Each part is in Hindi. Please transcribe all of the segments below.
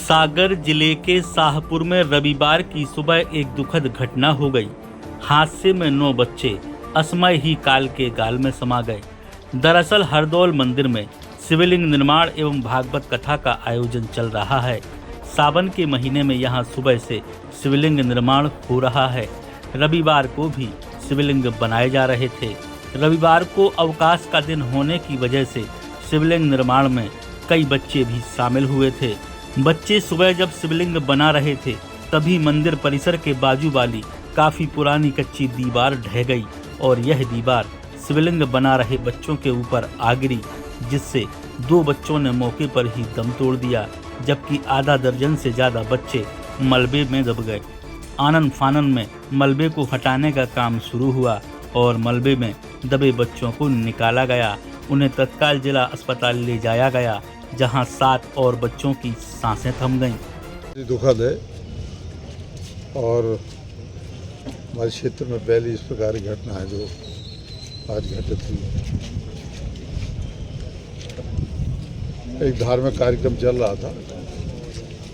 सागर जिले के शाहपुर में रविवार की सुबह एक दुखद घटना हो गई। हादसे में 9 बच्चे असमय ही काल के गाल में समा गए। दरअसल हरदौल मंदिर में शिवलिंग निर्माण एवं भागवत कथा का आयोजन चल रहा है। सावन के महीने में यहां सुबह से शिवलिंग निर्माण हो रहा है। रविवार को भी शिवलिंग बनाए जा रहे थे। रविवार को अवकाश का दिन होने की वजह से शिवलिंग निर्माण में कई बच्चे भी शामिल हुए थे। बच्चे सुबह जब शिवलिंग बना रहे थे तभी मंदिर परिसर के बाजू वाली काफी पुरानी कच्ची दीवार ढह गई और यह दीवार शिवलिंग बना रहे बच्चों के ऊपर आ गिरी, जिससे 2 बच्चों ने मौके पर ही दम तोड़ दिया, जबकि आधा दर्जन से ज्यादा बच्चे मलबे में दब गए। आनन फानन में मलबे को हटाने का काम शुरू हुआ और मलबे में दबे बच्चों को निकाला गया। उन्हें तत्काल जिला अस्पताल ले जाया गया, जहां 7 और बच्चों की सांसें थम गईं। दुखद है और हमारे क्षेत्र में पहली इस प्रकार की घटना है जो आज घटित हुई। एक धार्मिक कार्यक्रम चल रहा था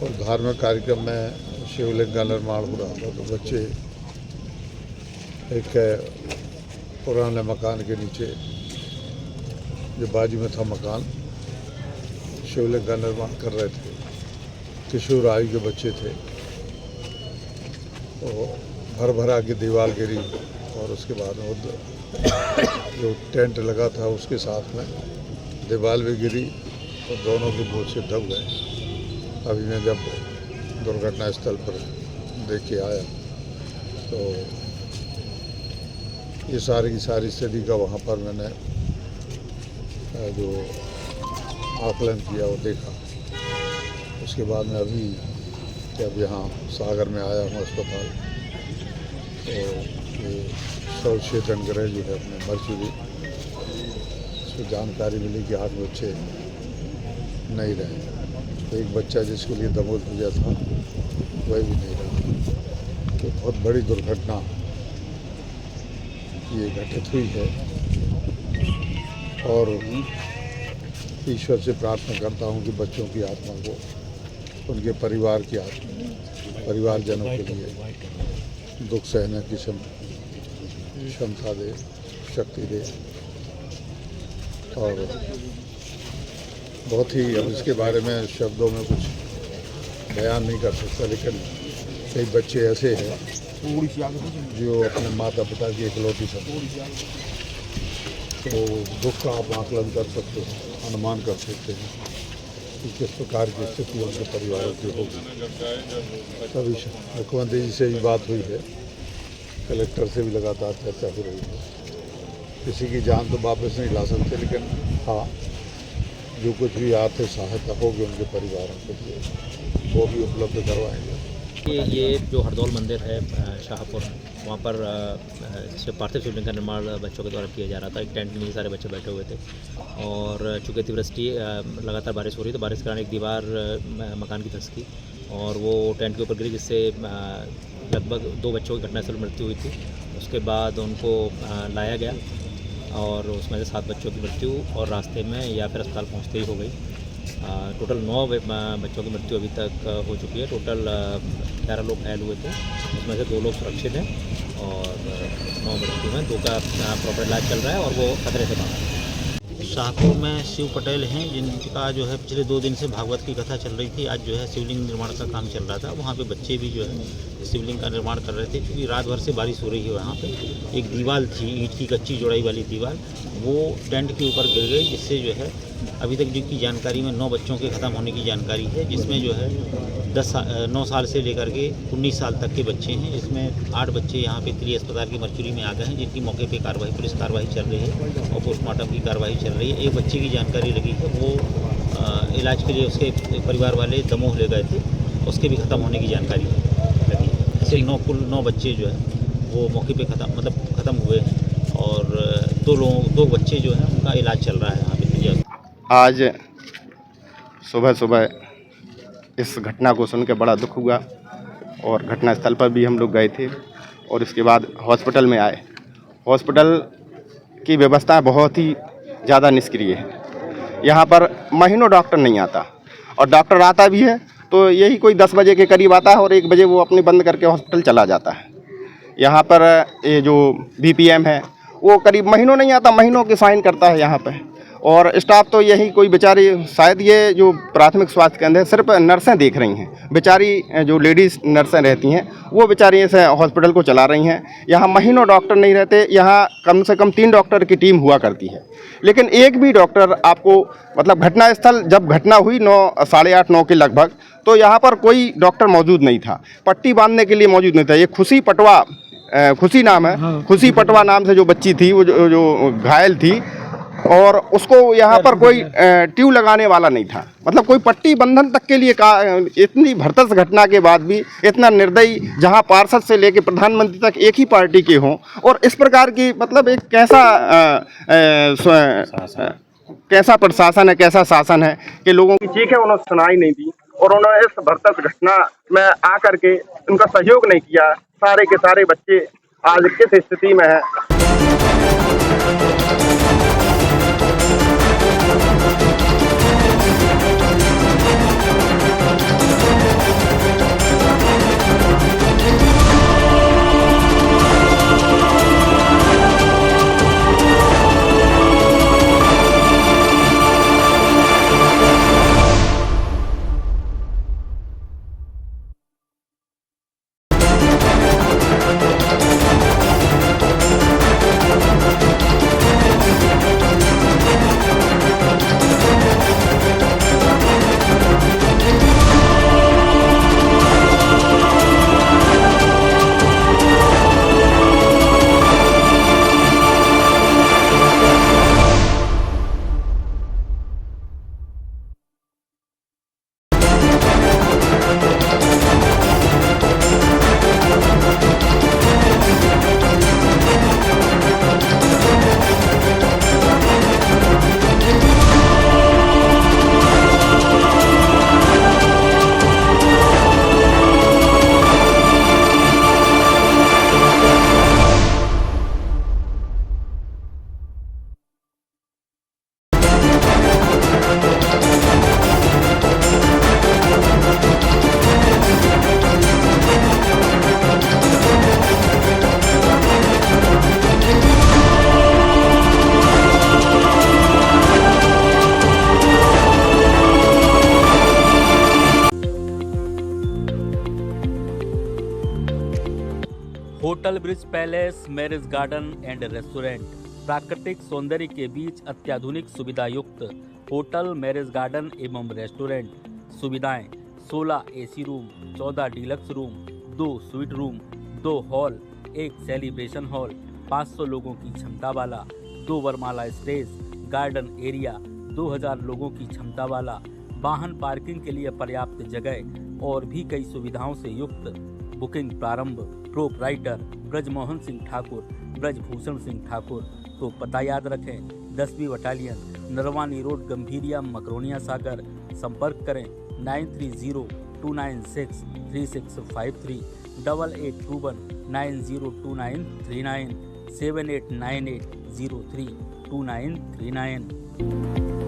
और धार्मिक कार्यक्रम में शिवलिंग का निर्माण हो रहा था, तो बच्चे एक पुराने मकान के नीचे जो बाजू में था मकान, शिवलिंग का निर्माण कर रहे थे। किशोर आयु के बच्चे थे, तो भर भरा की दीवार गिरी और उसके बाद वो जो टेंट लगा था उसके साथ में दीवार भी गिरी और दोनों के बोझ से दब गए। अभी मैं जब दुर्घटना स्थल पर देख के आया तो ये सारी की सारी स्थिति का वहाँ पर मैंने जो आकलन किया वो देखा। उसके बाद में अभी जब यहाँ सागर में आया हूँ अस्पताल, तो ये शवचेतन ग्रह जो है अपने मर चुकी, उसको जानकारी मिली कि 8 बच्चे नहीं रहे। तो एक बच्चा जिसके लिए दमोद पूजा था वह भी नहीं रहा। तो बहुत बड़ी दुर्घटना ये घटित हुई है और ईश्वर से प्रार्थना करता हूँ कि बच्चों की आत्मा को, उनके परिवार की आत्मा, परिवारजनों के लिए दुख सहने की क्षमता दे, शक्ति दे। और बहुत ही, अब इसके बारे में शब्दों में कुछ बयान नहीं कर सकता, लेकिन कई बच्चे ऐसे हैं जो अपने माता पिता की इकलौती संतान, तो दुख का आप आकलन कर सकते हैं, अनुमान कर सकते हैं कि किस प्रकार की स्थिति उनके परिवारों की होगी। तभी मुख्यमंत्री जी से भी बात हुई है, कलेक्टर से भी लगातार चर्चा हो रही है। किसी की जान तो वापस नहीं ला सकते, लेकिन हाँ, जो कुछ भी आर्थिक सहायता होगी उनके परिवारों के लिए वो भी उपलब्ध करवाएंगे। ये जो हरदौल मंदिर है शाहपुर, वहाँ पर पार्थिव शिवलिंग का निर्माण बच्चों के द्वारा किया जा रहा था। एक टेंट में नहीं सारे बच्चे बैठे हुए थे और चूँकि अतिवृष्टि लगातार बारिश हो रही, तो बारिश के कारण एक दीवार मकान की धंसकी और वो टेंट के ऊपर गिरी, जिससे लगभग 2 बच्चों की घटनास्थल मृत्यु हुई थी। उसके बाद उनको लाया गया और उसमें से 7 बच्चों की मृत्यु और रास्ते में या फिर अस्पताल पहुँचते ही हो गई। टोटल 9 बच्चों की मृत्यु अभी तक हो चुकी है। टोटल 11 लोग घायल हुए थे, उसमें से 2 लोग सुरक्षित हैं और 9 मृत्यु में 2 का प्रॉपर इलाज चल रहा है और वो खतरे से बाहर है। शाहपुर में शिव पटेल हैं, जिनका जो है पिछले 2 दिन से भागवत की कथा चल रही थी। आज जो है शिवलिंग निर्माण का काम चल रहा था। वहाँ पे बच्चे भी जो है शिवलिंग का निर्माण कर रहे थे, क्योंकि रात भर से बारिश हो रही है। वहाँ पे एक दीवार थी, ईंट की कच्ची जोड़ाई वाली दीवार, वो टेंट के ऊपर गिर गई, जिससे जो है अभी तक जिनकी जानकारी में 9 बच्चों के ख़त्म होने की जानकारी है, जिसमें जो है 9 साल से लेकर के 19 साल तक के बच्चे हैं। इसमें 8 बच्चे यहाँ पे त्रि अस्पताल की मरचुरी में आ गए हैं, जिनकी मौके पे पुलिस कार्रवाई चल रही है और पोस्टमार्टम की कार्रवाई चल रही है। एक बच्चे की जानकारी लगी है, वो इलाज के लिए उसके परिवार वाले दमोह ले गए थे, उसके भी ख़त्म होने की जानकारी लगी है। ऐसे 9 बच्चे जो है वो मौके पे ख़त्म हुए हैं और 2 बच्चे जो हैं उनका इलाज चल रहा है यहाँ पे। आज सुबह इस घटना को सुन के बड़ा दुख हुआ और घटनास्थल पर भी हम लोग गए थे और इसके बाद हॉस्पिटल में आए। हॉस्पिटल की व्यवस्था बहुत ही ज़्यादा निष्क्रिय है। यहाँ पर महीनों डॉक्टर नहीं आता और डॉक्टर आता भी है तो यही कोई 10 बजे के करीब आता है और 1 बजे वो अपने बंद करके हॉस्पिटल चला जाता है। यहाँ पर ये जो बीपीएम है वो करीब महीनों नहीं आता, महीनों के साइन करता है यहाँ पे। और स्टाफ तो यही कोई बेचारी, शायद ये जो प्राथमिक स्वास्थ्य केंद्र है सिर्फ नर्सें देख रही हैं, बेचारी जो लेडीज़ नर्सें रहती हैं वो बेचारी इस हॉस्पिटल को चला रही हैं। यहाँ महीनों डॉक्टर नहीं रहते, यहाँ कम से कम 3 डॉक्टर की टीम हुआ करती है, लेकिन एक भी डॉक्टर आपको, मतलब घटनास्थल जब घटना हुई 9, साढ़े 8, 9 के लगभग, तो यहाँ पर कोई डॉक्टर मौजूद नहीं था, पट्टी बांधने के लिए मौजूद नहीं था। ये खुशी पटवा, खुशी नाम है, खुशी पटवा नाम से जो बच्ची थी वो जो घायल थी, और उसको यहाँ पर कोई ट्यूब लगाने वाला नहीं था, मतलब कोई पट्टी बंधन तक के लिए इतनी भरतस घटना के बाद भी इतना निर्दयी, जहाँ पार्षद से लेकर प्रधानमंत्री तक एक ही पार्टी के हों, और इस प्रकार की, मतलब एक कैसा प्रशासन है, कैसा शासन है कि लोगों की चीखें उन्होंने सुनाई नहीं दी और उन्होंने इस भरतस घटना में आकर के उनका सहयोग नहीं किया। सारे के सारे बच्चे आज किस स्थिति में है। Hotel bridge palace, marriage garden and restaurant. प्राकृतिक सौंदर्य के बीच अत्याधुनिक सुविधा युक्त होटल, मैरिज गार्डन एवं रेस्टोरेंट। सुविधाएं: 16 AC room, 14 deluxe room, 2 suite room, 2 hall, 1 celebration hall, 500 लोगों की क्षमता वाला, 2 वरमाला स्टेज, गार्डन एरिया, 2000 लोगों की क्षमता वाला, वाहन पार्किंग के लिए पर्याप्त जगह और भी कई सुविधाओं से युक्त। बुकिंग प्रारंभ। प्रोपराइटर ब्रजमोहन सिंह ठाकुर, ब्रजभूषण सिंह ठाकुर। तो पता याद रखें, 10वीं बटालियन, नरवानी रोड, गंभीरिया, मकरोनिया सागर। संपर्क करें 9302963653, 8821 902939, 7898032939।